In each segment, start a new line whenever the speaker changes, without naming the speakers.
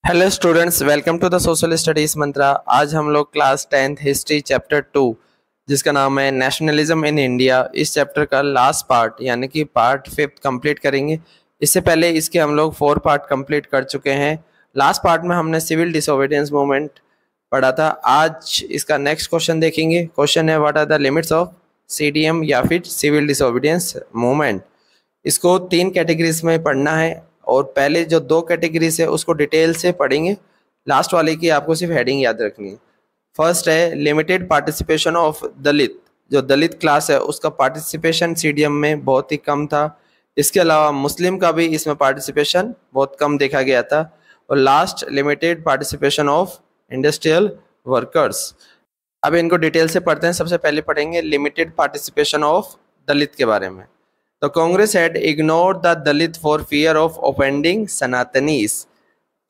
Hello students, welcome to the social studies Mantra. आज हम लोग क्लास 10th हिस्ट्री चैप्टर 2 जिसका नाम है नेशनलिज्म इन इंडिया, इस चैप्टर का लास्ट पार्ट यानी कि पार्ट 5 कंप्लीट करेंगे। इससे पहले इसके हम लोग 4 पार्ट कंप्लीट कर चुके हैं। लास्ट पार्ट में हमने सिविल डिसोबीडियंस मूवमेंट पढ़ा था। आज इसका नेक्स्ट क्वेश्चन देखेंगे। क्वेश्चन है what are the limits of CDM या फिर सिविल डिसोबीडियंस मूवमेंट। इसको 3 कैटेगरीज में पढ़ना है और पहले जो 2 कैटेगरीज है उसको डिटेल से पढ़ेंगे। लास्ट वाले की आपको सिर्फ हेडिंग याद रखनी है। फर्स्ट है लिमिटेड पार्टिसिपेशन ऑफ दलित। जो दलित क्लास है उसका पार्टिसिपेशन सीडीएम में बहुत ही कम था। इसके अलावा मुस्लिम का भी इसमें पार्टिसिपेशन बहुत कम देखा गया था। और last limited participation of industrial workers. अब इनको डिटेल से पढ़ते हैं। सबसे पहले पढ़ेंगे लिमिटेड पार्टिसिपेशन ऑफ दलित के बारे में। The Congress had ignored the Dalit for fear of offending Sanatanis.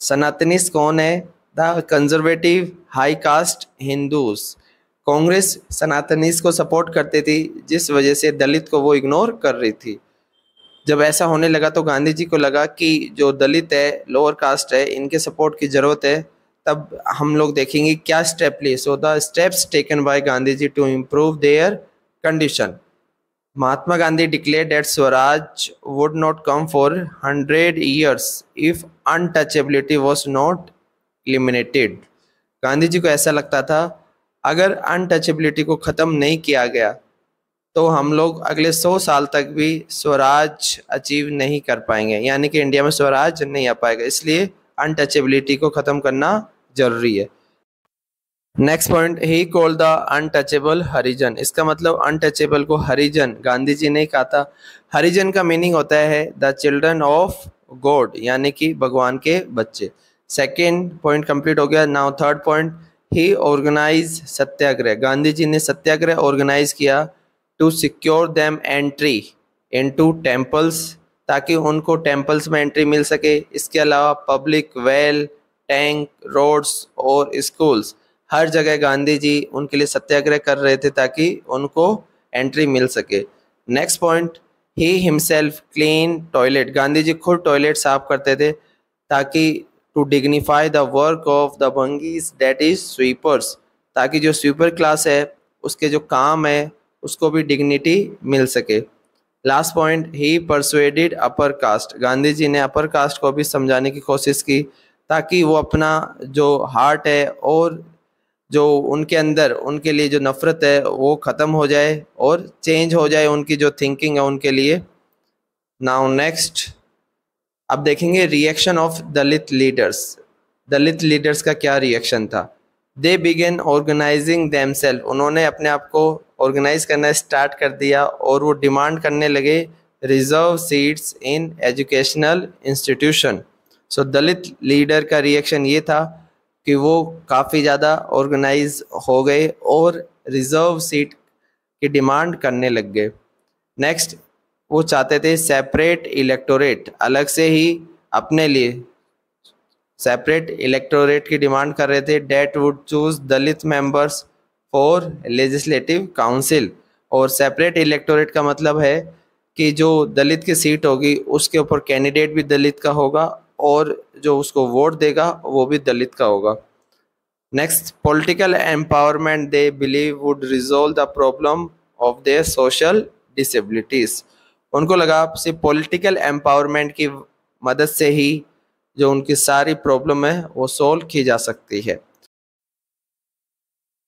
Sanatanis कौन है? The conservative high caste Hindus. Congress Sanatanis को सपोर्ट करती थी जिस वजह से दलित को वो इग्नोर कर रही थी। जब ऐसा होने लगा तो गांधी जी को लगा कि जो दलित है, लोअर कास्ट है, इनके सपोर्ट की ज़रूरत है। तब हम लोग देखेंगे क्या स्टेप लिए। So the steps taken by Gandhi ji to improve their condition. Mahatma Gandhi declared that Swaraj would not come for 100 years if untouchability was not eliminated. Gandhi ji को ऐसा लगता था अगर अनटचेबिलिटी को ख़त्म नहीं किया गया तो हम लोग अगले 100 साल तक भी स्वराज अचीव नहीं कर पाएंगे, यानी कि इंडिया में स्वराज नहीं आ पाएगा। इसलिए अनटचेबिलिटी को ख़त्म करना ज़रूरी है। Next point, he called the untouchable Harijan. इसका मतलब अनटचेबल को हरिजन गांधी जी ने कहा था। हरिजन का मीनिंग होता है द चिल्ड्रन ऑफ गॉड, यानी कि भगवान के बच्चे। सेकेंड पॉइंट कंप्लीट हो गया। Now third point, he organize satyagraha. Gandhi ji ने सत्याग्रह ऑर्गेनाइज किया to secure them entry into temples, ताकि उनको टेम्पल्स में एंट्री मिल सके। इसके अलावा पब्लिक वेल, टैंक, रोड्स और स्कूल्स, हर जगह गांधी जी उनके लिए सत्याग्रह कर रहे थे ताकि उनको एंट्री मिल सके। Next point, he himself clean toilet. Gandhi ji खुद टॉयलेट साफ करते थे ताकि to dignify the work of the बंगीज दैट इज स्वीपर्स, ताकि जो स्वीपर क्लास है उसके जो काम है उसको भी डिग्निटी मिल सके। लास्ट पॉइंट, ही persuaded upper caste. Gandhi ji ने अपर कास्ट को भी समझाने की कोशिश की ताकि वो अपना जो हार्ट है और जो उनके अंदर उनके लिए जो नफरत है वो ख़त्म हो जाए और चेंज हो जाए उनकी जो थिंकिंग है उनके लिए। नाउ नेक्स्ट, अब देखेंगे reaction of Dalit leaders. Dalit leaders का क्या रिएक्शन था। दे बिगेन ऑर्गेनाइजिंग देमसेल्फ। उन्होंने अपने आप को ऑर्गेनाइज करना स्टार्ट कर दिया और वो डिमांड करने लगे reserve seats in educational institution. So Dalit leader का रिएक्शन ये था कि वो काफ़ी ज़्यादा ऑर्गेनाइज हो गए और रिज़र्व सीट की डिमांड करने लग गए। नेक्स्ट, वो चाहते थे सेपरेट इलेक्टोरेट, अलग से ही अपने लिए सेपरेट इलेक्टोरेट की डिमांड कर रहे थे। That would choose Dalit members for legislative council. और सेपरेट इलेक्टोरेट का मतलब है कि जो दलित की सीट होगी उसके ऊपर कैंडिडेट भी दलित का होगा और जो उसको वोट देगा वो भी दलित का होगा। Next, political empowerment they believe would resolve the problem of their social disabilities. उनको लगा सिर्फ पॉलिटिकल एम्पावरमेंट की मदद से ही जो उनकी सारी प्रॉब्लम है वो सॉल्व की जा सकती है।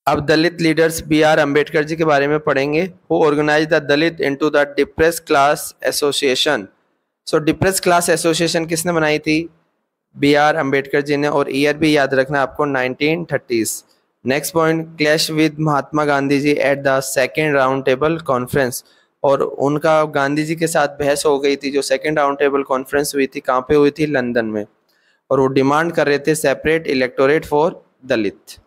अब Dalit leaders B R Ambedkar ji के बारे में पढ़ेंगे। Who organize the Dalit into the depress class association. So depress class association किसने बनाई थी? बी आर अम्बेडकर जी ने। और ईयर भी याद रखना आपको 1930s। Next point, clash with Mahatma Gandhi ji at the second round table conference. और उनका गांधी जी के साथ बहस हो गई थी। जो सेकेंड राउंड टेबल कॉन्फ्रेंस हुई थी कहाँ पे हुई थी? लंदन में। और वो डिमांड कर रहे थे separate electorate for Dalit.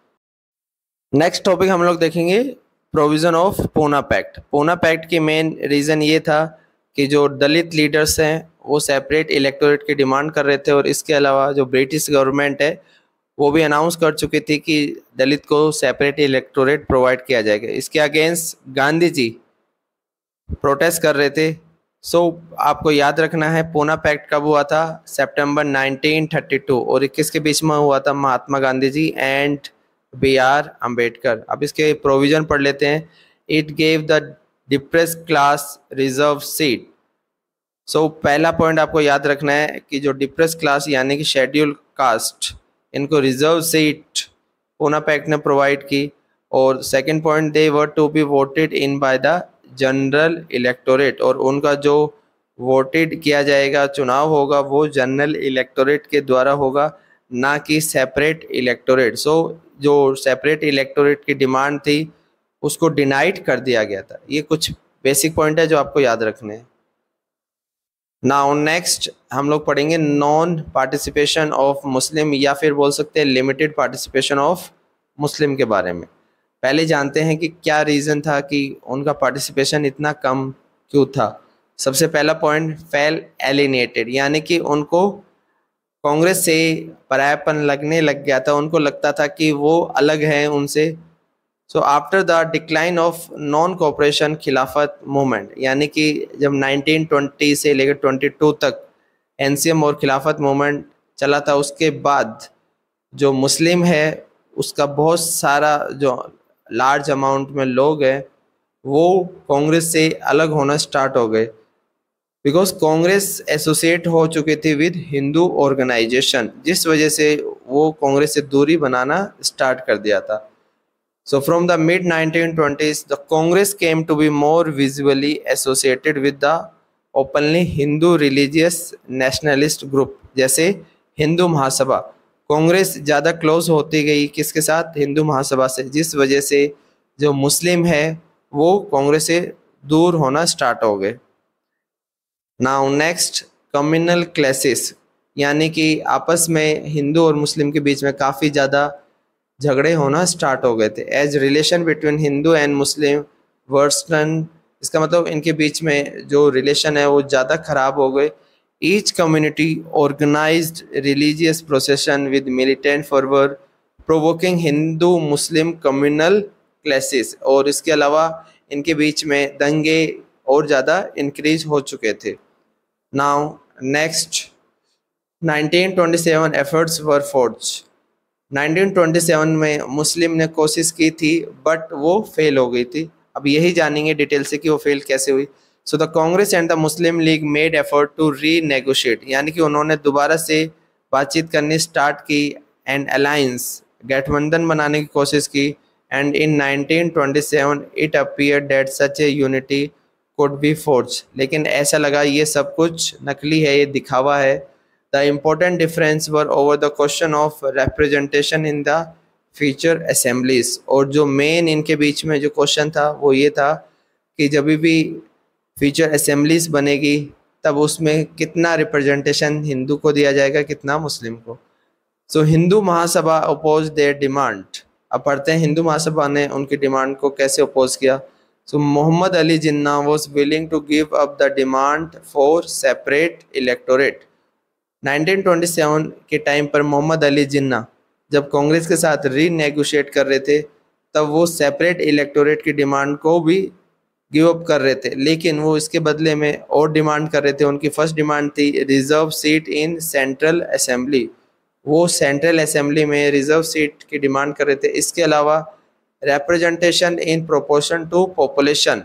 Next topic हम लोग देखेंगे provision of Poona pact. Poona pact की मेन रीज़न ये था कि जो दलित लीडर्स हैं वो सेपरेट इलेक्टोरेट की डिमांड कर रहे थे। और इसके अलावा जो ब्रिटिश गवर्नमेंट है वो भी अनाउंस कर चुकी थी कि दलित को सेपरेट इलेक्टोरेट प्रोवाइड किया जाएगा। इसके अगेंस्ट गांधी जी प्रोटेस्ट कर रहे थे आपको याद रखना है पूना पैक्ट कब हुआ था, सितंबर 1932, और किसके बीच में हुआ था, महात्मा गांधी जी एंड B.R. अम्बेडकर। अब इसके प्रोविजन पढ़ लेते हैं। It gave the depress class reserve seat. पहला पॉइंट आपको याद रखना है कि जो डिप्रेस क्लास यानी कि शेड्यूल कास्ट, इनको रिजर्व सीट पूना पैक्ट ने प्रोवाइड की। और second point, they were to be voted in by the general electorate, और उनका जो वोटेड किया जाएगा, चुनाव होगा, वो जनरल इलेक्टोरेट के द्वारा होगा, ना कि सेपरेट इलेक्टोरेट। जो सेपरेट इलेक्टोरेट की डिमांड थी उसको डिनाइड कर दिया गया था। ये कुछ बेसिक पॉइंट है जो आपको याद रखने हैं। नाउ नेक्स्ट हम लोग पढ़ेंगे नॉन पार्टिसिपेशन ऑफ मुस्लिम, या फिर बोल सकते हैं लिमिटेड पार्टिसिपेशन ऑफ मुस्लिम के बारे में। पहले जानते हैं कि क्या रीज़न था कि उनका पार्टिसिपेशन इतना कम क्यों था। सबसे पहला पॉइंट, फेल एलिनेटेड, यानी कि उनको कांग्रेस से परायापन लगने लग गया था, उनको लगता था कि वो अलग हैं उनसे। After the decline of non cooperation खिलाफत मूवमेंट, यानी कि जब 1920 से लेकर 22 तक NCM और खिलाफत मूवमेंट चला था, उसके बाद जो मुस्लिम है उसका बहुत सारा जो लार्ज अमाउंट में लोग हैं वो कांग्रेस से अलग होना स्टार्ट हो गए, बिकॉज कांग्रेस एसोसिएट हो चुकी थी विद हिंदू ऑर्गेनाइजेशन, जिस वजह से वो कांग्रेस से दूरी बनाना स्टार्ट कर दिया था। So from the mid 1920s, the Congress came to be more visibly associated with the openly Hindu religious nationalist group, जैसे हिंदू महासभा। कांग्रेस ज़्यादा क्लोज होती गई किसके साथ, हिंदू महासभा से, जिस वजह से जो मुस्लिम है वो कांग्रेस से दूर होना स्टार्ट हो गए। नाउ नेक्स्ट, कम्युनल क्लैसेस, यानी कि आपस में हिंदू और मुस्लिम के बीच में काफ़ी ज़्यादा झगड़े होना स्टार्ट हो गए थे। As relation between Hindu and Muslim version, इसका मतलब इनके बीच में जो रिलेशन है वो ज़्यादा खराब हो गए। Each community organised religious procession with militant fervour, provoking Hindu Muslim communal clashes, और इसके अलावा इनके बीच में दंगे और ज़्यादा इंक्रीज हो चुके थे। नाउ नेक्स्ट, 1927 एफर्ट्स वर फोर्ज्ड। 1927 में मुस्लिम ने कोशिश की थी बट वो फेल हो गई थी। अब यही जानेंगे डिटेल से कि वो फेल कैसे हुई। The Congress and the Muslim League made effort to renegotiate, यानी कि उन्होंने दोबारा से बातचीत करनी स्टार्ट की एंड अलायंस, गठबंधन बनाने की कोशिश की। And in 1927 it appeared that such A unity could be forge, लेकिन ऐसा लगा ये सब कुछ नकली है, ये दिखावा है। The important difference were over the question of representation in the future assemblies, और जो मेन इनके बीच में जो क्वेश्चन था वो ये था कि जब भी फ्यूचर असेंबलीज बनेगी तब उसमें कितना रिप्रेजेंटेशन हिंदू को दिया जाएगा, कितना मुस्लिम को। Hindu Mahasabha oppose their demand. अब पढ़ते हैं हिंदू महासभा ने उनकी डिमांड को कैसे अपोज किया। Mohammad Ali Jinnah was willing to give up the demand for separate electorate. 1927 के टाइम पर मोहम्मद अली जिन्ना जब कांग्रेस के साथ रीनेगोशिएट कर रहे थे तब वो सेपरेट इलेक्टोरेट की डिमांड को भी गिव अप कर रहे थे, लेकिन वो इसके बदले में और डिमांड कर रहे थे। उनकी फर्स्ट डिमांड थी reserve seat in central assembly, वो सेंट्रल असेंबली में रिजर्व सीट की डिमांड कर रहे थे। इसके अलावा representation in proportion to population,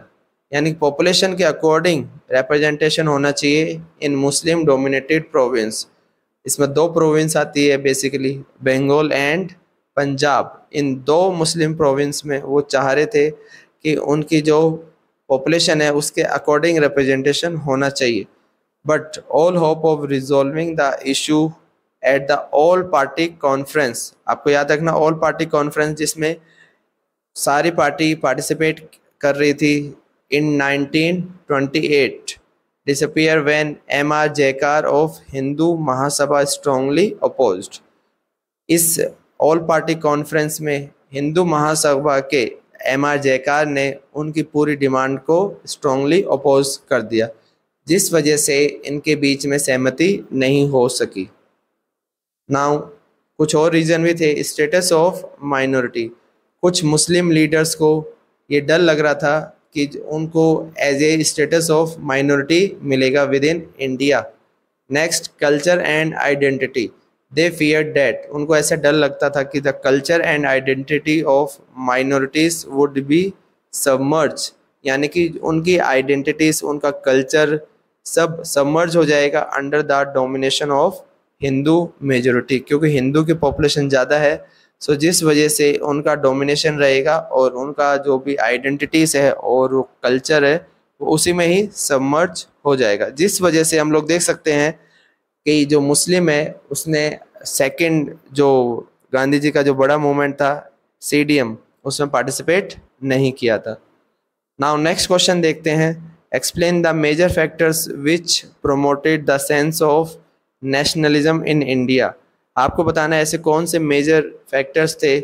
यानी पॉपुलेशन के अकॉर्डिंग रिप्रेजेंटेशन होना चाहिए इन मुस्लिम डोमिनेटेड प्रोविंस। इसमें दो प्रोविंस आती है बेसिकली, बंगाल एंड पंजाब। इन दो मुस्लिम प्रोविंस में वो चाह रहे थे कि उनकी जो पॉपुलेशन है उसके अकॉर्डिंग रिप्रेजेंटेशन होना चाहिए। But all hope of resolving the issue at the all party conference, आपको याद रखना ऑल पार्टी कॉन्फ्रेंस जिसमें सारी पार्टी पार्टिसिपेट कर रही थी, in 1928 disappear when M.R. Jaikar of Hindu Mahasabha strongly opposed। इस ऑल पार्टी कॉन्फ्रेंस में हिंदू महासभा के M.R. जयकार ने उनकी पूरी डिमांड को स्ट्रांगली अपोज कर दिया, जिस वजह से इनके बीच में सहमति नहीं हो सकी। नाउ कुछ और रीजन भी थे। स्टेटस ऑफ माइनॉरिटी, कुछ मुस्लिम लीडर्स को ये डर लग रहा था कि उनको as a status of minority मिलेगा within India. Next, culture and identity. They fear that, उनको ऐसा डर लगता था कि the culture and identity of minorities would be submerge, यानी कि उनकी आइडेंटिटीज, उनका कल्चर सब सबमर्ज हो जाएगा under the domination of Hindu majority, क्योंकि हिंदू की पॉपुलेशन ज़्यादा है। सो जिस वजह से उनका डोमिनेशन रहेगा और उनका जो भी आइडेंटिटीज़ है और कल्चर है वो उसी में ही सबमर्ज हो जाएगा। जिस वजह से हम लोग देख सकते हैं कि जो मुस्लिम है उसने सेकंड जो गांधी जी का जो बड़ा मूवमेंट था CDM, उसमें पार्टिसिपेट नहीं किया था। नाउ नेक्स्ट क्वेश्चन देखते हैं। Explain the major factors which promoted the sense of nationalism in India. आपको बताना है ऐसे कौन से मेजर फैक्टर्स थे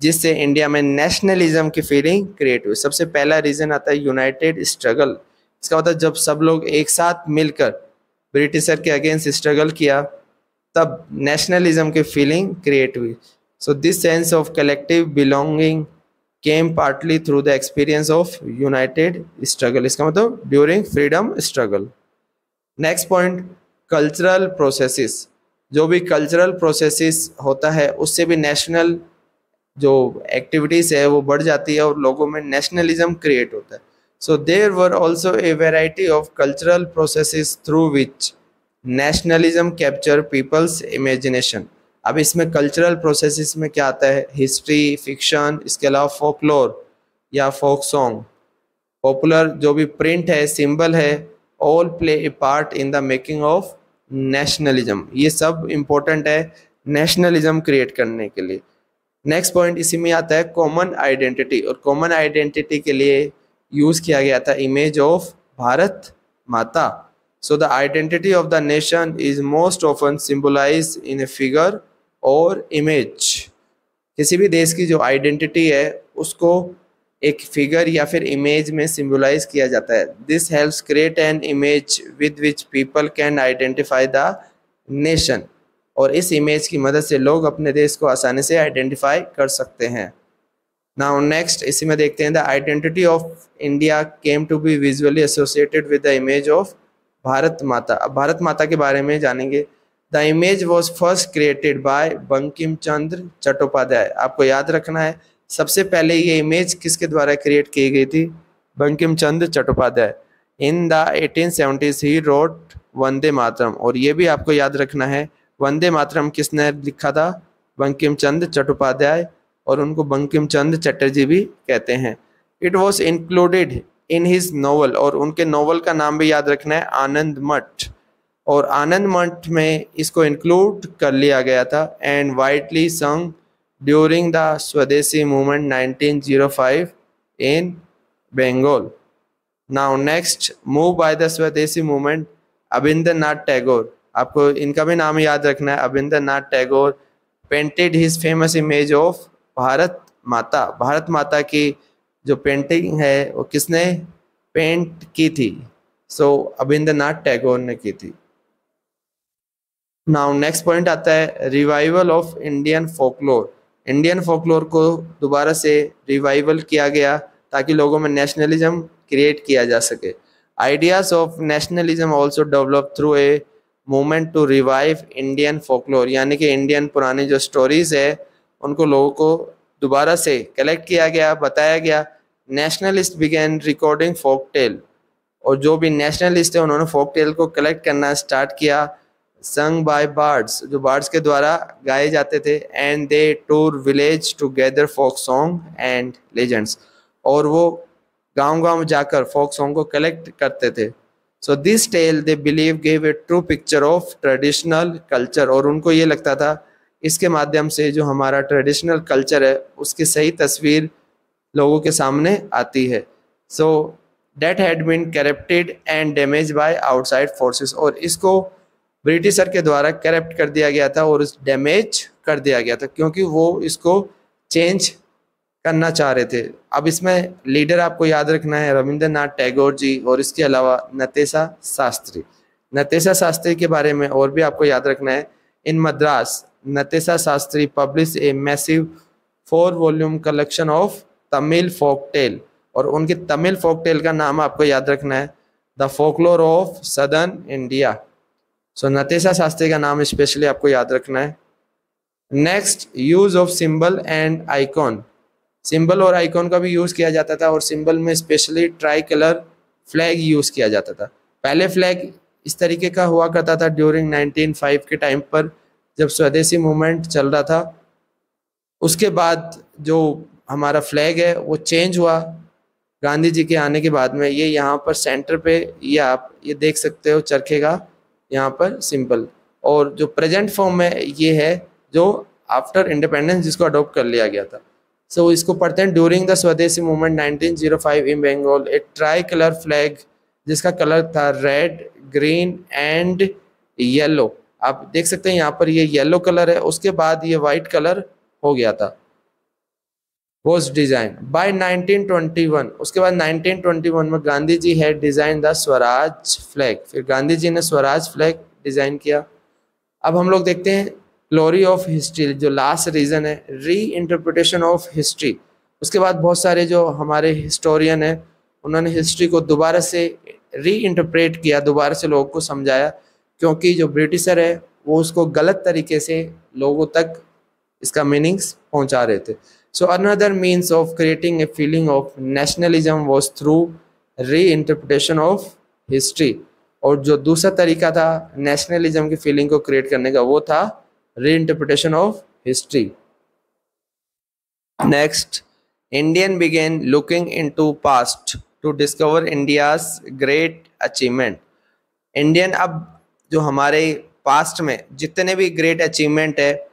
जिससे इंडिया में नेशनलिज्म की फीलिंग क्रिएट हुई। सबसे पहला रीज़न आता है यूनाइटेड स्ट्रगल। इसका मतलब जब सब लोग एक साथ मिलकर ब्रिटिशर के अगेंस्ट स्ट्रगल किया तब नेशनलिज्म की फीलिंग क्रिएट हुई। So this sense of collective belonging came partly through the experience of United struggle. इसका मतलब during freedom struggle. Next point, cultural processes. जो भी कल्चरल प्रोसेसेस होता है उससे भी नेशनल जो एक्टिविटीज़ है वो बढ़ जाती है और लोगों में नेशनलिज्म क्रिएट होता है। So there were also a variety of cultural processes through which nationalism capture people's imagination. अब इसमें कल्चरल प्रोसेसेस में क्या आता है, हिस्ट्री, फिक्शन, इसके अलावा फोकलोर या फोक सॉन्ग, पॉपुलर जो भी प्रिंट है, सिंबल है, all play A part in the making of nationalism. ये सब इम्पोर्टेंट है नेशनलिज्म क्रिएट करने के लिए। नेक्स्ट पॉइंट इसी में आता है कॉमन आइडेंटिटी, और कॉमन आइडेंटिटी के लिए यूज़ किया गया था image of Bharat Mata. So the identity of the nation is most often symbolise in a figure or image. किसी भी देश की जो आइडेंटिटी है उसको एक फिगर या फिर इमेज में सिम्बलाइज किया जाता है। This helps create an image with which people can identify the nation, और इस इमेज की मदद से लोग अपने देश को आसानी से आइडेंटिफाई कर सकते हैं। नाउ नेक्स्ट इसी में देखते हैं the identity of India came to be visually associated with the image of Bharat Mata. अब भारत माता के बारे में जानेंगे। The image was first created by Bankim Chandra Chattopadhyay. आपको याद रखना है सबसे पहले ये इमेज किसके द्वारा क्रिएट की गई थी, Bankim Chandra Chattopadhyay. In the 1870s he wrote Vande Mataram, और ये भी आपको याद रखना है वंदे मातरम किसने लिखा था, बंकिम चंद्र चट्टोपाध्याय, और उनको बंकिम चंद्र चटर्जी भी कहते हैं। It was included in his novel, और उनके नॉवल का नाम भी याद रखना है आनंद मठ, और आनंद मठ में इसको इंक्लूड कर लिया गया था। And widely sung during the Swadeshi movement 1905 in Bengal. Now next, move by the Swadeshi movement Abanindranath Tagore. आपको इनका भी नाम याद रखना है, Abanindranath Tagore painted his famous image of Bharat Mata. Bharat माता की जो पेंटिंग है वो किसने पेंट की थी, सो अबिंद्रनाथ टैगोर ने की थी। नाउ नेक्स्ट पॉइंट आता है revival of Indian folklore. Indian folklore को दोबारा से रिवाइवल किया गया ताकि लोगों में नेशनलिज्म क्रिएट किया जा सके। Ideas of nationalism also develop through a movement to revive Indian folklore, यानी कि इंडियन पुरानी जो स्टोरीज है उनको लोगों को दोबारा से कलेक्ट किया गया, बताया गया। Nationalist began recording folk tale, और जो भी नेशनलिस्ट है उन्होंने फोक टेल को कलेक्ट करना स्टार्ट किया। संग बाय बार्ड्स, जो बार्ड्स के द्वारा गाए जाते थे। And they tour village to gather folk song and legends, और वो गांव-गांव जाकर फोक सॉन्ग को कलेक्ट करते थे। So this tale they believe gave a true picture of traditional culture, और उनको ये लगता था इसके माध्यम से जो हमारा ट्रेडिशनल कल्चर है उसकी सही तस्वीर लोगों के सामने आती है। So that had been corrupted and damage by outside forces, और इसको ब्रिटिशर के द्वारा करप्ट कर दिया गया था और डैमेज कर दिया गया था क्योंकि वो इसको चेंज करना चाह रहे थे। अब इसमें लीडर आपको याद रखना है रविंद्रनाथ टैगोर जी, और इसके अलावा नतेशा शास्त्री। नतेशा शास्त्री के बारे में और भी आपको याद रखना है। In Madras Natesa Sastri publish a massive 4 volume collection of Tamil folk tale, और उनके तमिल फोक टेल का नाम आपको याद रखना है, the folklore of southern India. So Natesa Sastri का नाम स्पेशली आपको याद रखना है। Next, use of symbol and icon. Symbol और आइकॉन का भी यूज किया जाता था, और सिंबल में specially tricolour flag use किया जाता था। पहले फ्लैग इस तरीके का हुआ करता था ड्यूरिंग 1905 के टाइम पर, जब स्वदेशी मूवमेंट चल रहा था। उसके बाद जो हमारा फ्लैग है वो चेंज हुआ गांधी जी के आने के बाद में। ये यहाँ पर सेंटर पे ये आप ये देख सकते हो चरखे का यहाँ पर सिंबल, और जो प्रेजेंट फॉर्म में ये है जो आफ्टर इंडिपेंडेंस जिसको अडॉप्ट कर लिया गया था। सो इसको पढ़ते हैं, during the Swadeshi movement 1905 in Bengal A try colour flag, जिसका कलर था रेड, ग्रीन एंड येलो। आप देख सकते हैं यहाँ पर ये येलो कलर है, उसके बाद ये व्हाइट कलर हो गया था, वॉज डिजाइन बाय 1921। उसके बाद 1921 में गांधी जी है डिजाइन द स्वराज फ्लैग, फिर गांधी जी ने स्वराज फ्लैग डिजाइन किया। अब हम लोग देखते हैं ग्लोरी ऑफ हिस्ट्री, जो लास्ट रीजन है, री इंटरप्रिटेशन ऑफ हिस्ट्री। उसके बाद बहुत सारे जो हमारे हिस्टोरियन है उन्होंने हिस्ट्री को दोबारा से री इंटरप्रेट किया, दोबारा से लोगों को समझाया, क्योंकि जो ब्रिटिशर है वो उसको गलत तरीके से लोगों तक इसका मीनिंग्स पहुंचा रहे थे। So another means of creating a feeling of nationalism was through री इंटरप्रिटेशन ऑफ हिस्ट्री। और जो दूसरा तरीका था नेशनलिज्म की फीलिंग को क्रिएट करने का वो था reinterpretation of history. Next, Indian began looking into past to discover India's great achievement. Indian अब जो हमारे पास्ट में जितने भी ग्रेट अचीवमेंट है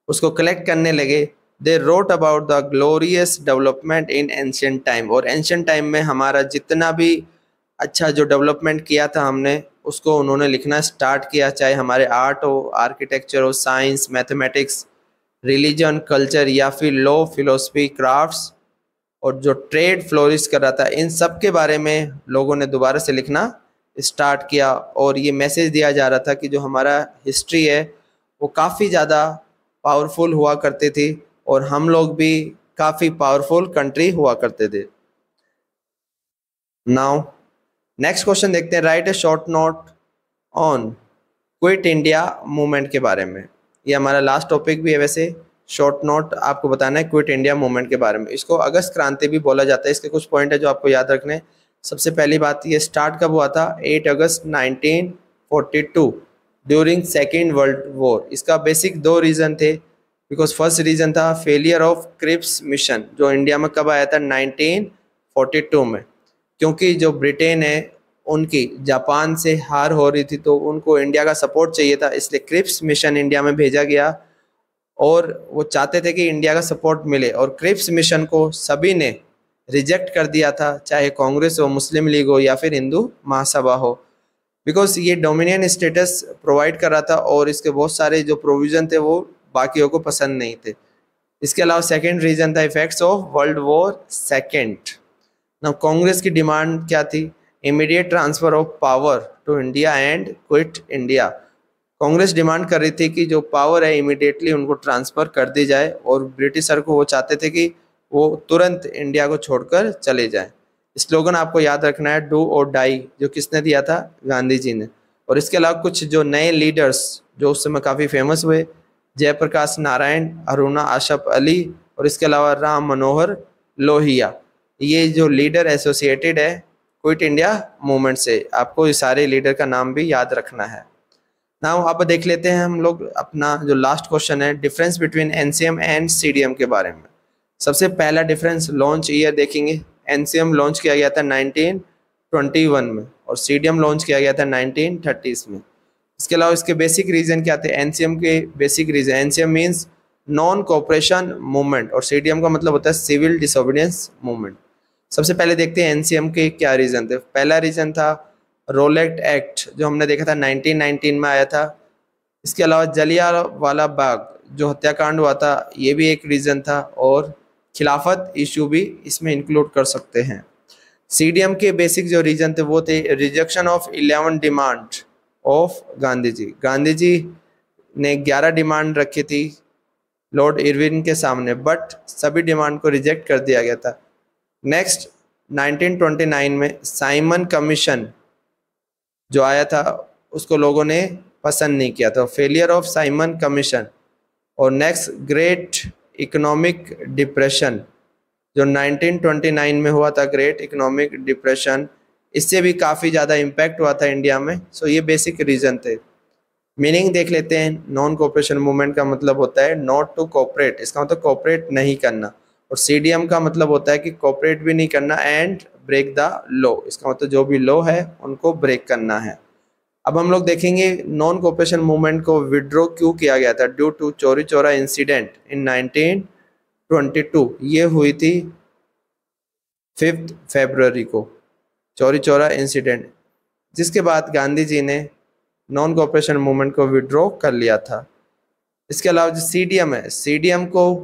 उसको कलेक्ट करने लगे। They wrote about the glorious development in ancient time, और एंशियंट टाइम में हमारा जितना भी अच्छा जो डेवलपमेंट किया था हमने उसको उन्होंने लिखना स्टार्ट किया, चाहे हमारे आर्ट हो, आर्किटेक्चर हो, साइंस, मैथमेटिक्स, रिलीजन, कल्चर या फिर लॉ, फिलोसफी, क्राफ्ट्स, और जो ट्रेड फ्लोरिश कर रहा था, इन सब के बारे में लोगों ने दोबारा से लिखना स्टार्ट किया। और ये मैसेज दिया जा रहा था कि जो हमारा हिस्ट्री है वो काफ़ी ज़्यादा पावरफुल हुआ करती थी, और हम लोग भी काफ़ी पावरफुल कंट्री हुआ करते थे। नाउ नेक्स्ट क्वेश्चन देखते हैं, right A short note on quit India movement के बारे में। ये हमारा लास्ट टॉपिक भी है, वैसे शॉर्ट नोट आपको बताना है क्विट इंडिया मूवमेंट के बारे में। इसको अगस्त क्रांति भी बोला जाता है। इसके कुछ पॉइंट है जो आपको याद रखने। सबसे पहली बात, ये स्टार्ट कब हुआ था? 8 अगस्त 1942 ड्यूरिंग सेकेंड वर्ल्ड वॉर। इसका बेसिक दो रीज़न थे, बिकॉज फर्स्ट रीज़न था फेलियर ऑफ क्रिप्स मिशन, जो इंडिया में कब आया था? 1942 में, क्योंकि जो ब्रिटेन है उनकी जापान से हार हो रही थी तो उनको इंडिया का सपोर्ट चाहिए था, इसलिए क्रिप्स मिशन इंडिया में भेजा गया और वो चाहते थे कि इंडिया का सपोर्ट मिले। और क्रिप्स मिशन को सभी ने रिजेक्ट कर दिया था, चाहे कांग्रेस हो, मुस्लिम लीग हो या फिर हिंदू महासभा हो, बिकॉज ये डोमिनियन स्टेटस प्रोवाइड कर रहा था और इसके बहुत सारे जो प्रोविज़न थे वो बाकियों को पसंद नहीं थे। इसके अलावा सेकेंड रीज़न था effects of world war second. ना कांग्रेस की डिमांड क्या थी? Immediate transfer of power to India and quit India. Congress demand कर रही थी कि जो पावर है इमीडिएटली उनको ट्रांसफ़र कर दी जाए, और ब्रिटिशर को वो चाहते थे कि वो तुरंत इंडिया को छोड़कर चले जाएं। स्लोगन आपको याद रखना है, डू और डाई, जो किसने दिया था? गांधी जी ने। और इसके अलावा कुछ जो नए लीडर्स जो उस समय काफ़ी फेमस हुए, जयप्रकाश नारायण, अरुणा आशफ अली, और इसके अलावा राम मनोहर लोहिया, ये जो लीडर एसोसिएटेड है क्विट इंडिया मूवमेंट से। आपको इस सारे लीडर का नाम भी याद रखना है। नाउ अब देख लेते हैं हम लोग अपना जो लास्ट क्वेश्चन है, difference between NCM and CDM के बारे में। सबसे पहला डिफरेंस लॉन्च ईयर देखेंगे। एनसीएम लॉन्च किया गया था 1921 में और सीडीएम लॉन्च किया गया था 1930s में। इसके अलावा इसके बेसिक रीजन क्या थे? एनसीएम के basic reason, NCM means non cooperation movement और सीडीएम का मतलब होता है सिविल डिसोबीडियंस मूवमेंट। सबसे पहले देखते हैं एनसीएम के क्या रीजन थे। पहला रीजन था रोलेट एक्ट, जो हमने देखा था 1919 में आया था। इसके अलावा जलियांवाला बाग जो हत्याकांड हुआ था, ये भी एक रीजन था, और खिलाफत इशू भी इसमें इंक्लूड कर सकते हैं। सीडीएम के बेसिक जो रीजन थे वो थे rejection of 11 demand of Gandhi ji. Gandhi ji ने 11 डिमांड रखी थी लॉर्ड इरविन के सामने, बट सभी डिमांड को रिजेक्ट कर दिया गया था। नेक्स्ट, 1929 में साइमन कमीशन जो आया था उसको लोगों ने पसंद नहीं किया था, फेलियर ऑफ साइमन कमीशन। और नेक्स्ट ग्रेट इकोनॉमिक डिप्रेशन जो 1929 में हुआ था, ग्रेट इकोनॉमिक डिप्रेशन, इससे भी काफ़ी ज़्यादा इम्पैक्ट हुआ था इंडिया में। सो ये बेसिक रीज़न थे। मीनिंग देख लेते हैं। नॉन कोऑपरेशन मूवमेंट का मतलब होता है नॉट टू कोऑपरेट, इसका मतलब कोऑपरेट नहीं करना। और सीडीएम का मतलब होता है कि कोऑपरेट भी नहीं करना एंड ब्रेक द लॉ, इसका मतलब जो भी लॉ है उनको ब्रेक करना है। अब हम लोग देखेंगे नॉन कोऑपरेशन मूवमेंट को विड्रॉ क्यों किया गया था। Due to Chauri Chaura incident in 1922, ये हुई थी 5 फरवरी को, चौरी चौरा इंसिडेंट, जिसके बाद गांधी जी ने नॉन कोऑपरेशन मूवमेंट को विड्रॉ कर लिया था। इसके अलावा जो सीडीएम है, सीडीएम को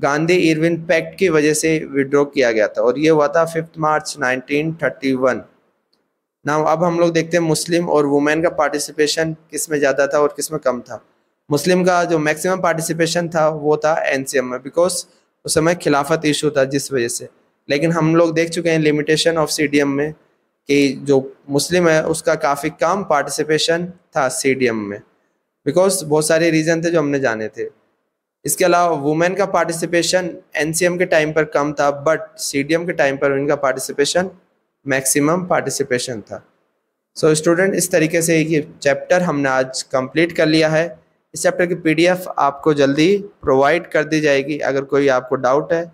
गांधी इरविन पैक्ट की वजह से विड्रॉ किया गया था और ये हुआ था 5 मार्च 1931। नाउ अब हम लोग देखते हैं मुस्लिम और वुमेन का पार्टिसिपेशन किस में ज़्यादा था और किस में कम था। मुस्लिम का जो मैक्सिमम पार्टिसिपेशन था वो था एनसीएम में, बिकॉज उस समय खिलाफत इशू था जिस वजह से। लेकिन हम लोग देख चुके हैं लिमिटेशन ऑफ सीडीएम में कि जो मुस्लिम है उसका काफ़ी कम पार्टिसिपेशन था सीडीएम में, बिकॉज बहुत सारे रीज़न थे जो हमने जाने थे। इसके अलावा वुमेन का पार्टिसिपेशन एनसीएम के टाइम पर कम था, बट सीडीएम के टाइम पर इनका पार्टिसिपेशन मैक्सिमम पार्टिसिपेशन था। सो स्टूडेंट, इस तरीके से ये चैप्टर हमने आज कंप्लीट कर लिया है। इस चैप्टर की पीडीएफ आपको जल्दी प्रोवाइड कर दी जाएगी। अगर कोई आपको डाउट है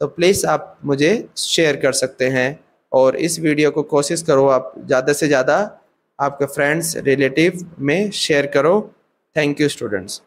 तो प्लीज़ आप मुझे शेयर कर सकते हैं और इस वीडियो को कोशिश करो आप ज़्यादा से ज़्यादा आपके फ्रेंड्स रिलेटिव में शेयर करो। Thank you students.